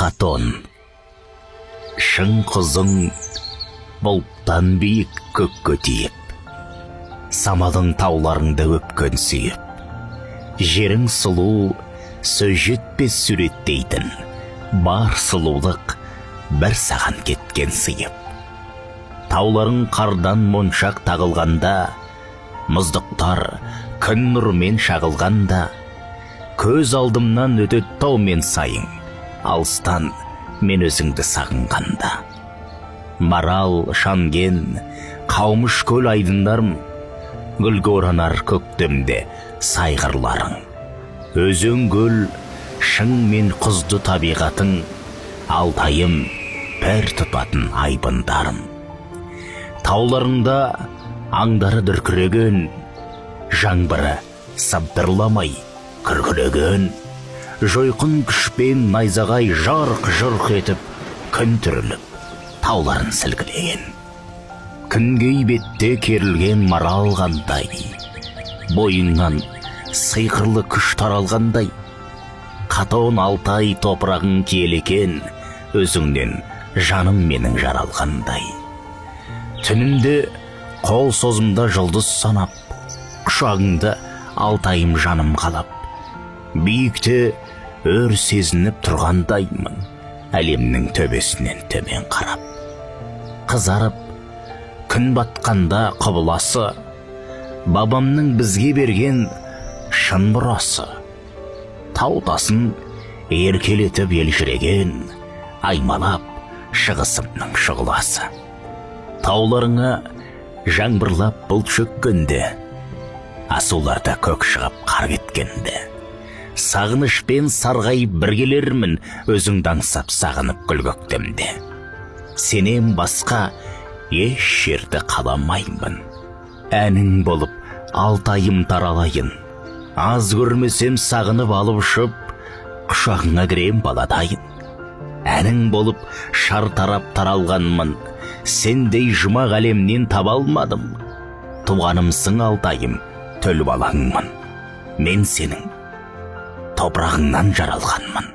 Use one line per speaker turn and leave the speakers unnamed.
Хатон. Шың құзың бұлттан биік көкке тиіп, самалың тауларыңды өпкен сүйіп, жерің сұлу, сөз жетпес суреттейтін, бар сұлулық бір саған кеткен сыйып. Тауларың қардан моншақ тағылғанда, мұздықтар күн нұрмен шағылғанда, көз алдымнан өтет тау мен сайың, алыстан мен өзіңді сағынғанда. Марал, шанген, қаумыш көл айдындарым, гүлге оранар көктемде сайғырларың. Өзің гүл, шың мен құзды табиғатың, Алтайым бір тұтатын айбындарым. Тауларыңда аңдары дүркіреген, жаңбыры сабдырламай күркіреген, жойқын күшпен найзағай жарқ-жұрқ етіп, күн түріліп, тауларын сілкілеген. Күнгей бетте керілген марал қандай, бойыңнан сиқырлы күш таралғандай. Хатон Алтай топырағың киелекен, өзіңнен жаным менің жаралғандай. Түнімде қол созымда жұлдыз санап, құшағыңда Алтайым жаным қалап. Биікте өр сезініп тұрғандаймын, әлемнің төбесінен төмен қарап. Қызарып, күн батқанда құбыласы, бабамның бізге берген шын мұрасы. Таутасын еркелетіп елжіреген, аймалап шығысымның шұғыласы. Тауларыңа жаңбырлап бұлт шөккенде, асуларда көк шығып қар кеткенде, сағынышпен сарғайып біргелермін, өзіңді аңсап сағынып гүл көктемде. Сенен басқа еш жерді қаламаймын, әнің болып Алтайым таралайын. Аз көрмесем сағынып алып ұшып, құшағыңа кірем баладайын. Әнің болып шар тарап таралғанмын, сендей жұмақ әлемнен таба алмадым. Туғанымсың Алтайым, төл балаңмын, мен сенің топырағыңнан жаралғанмын.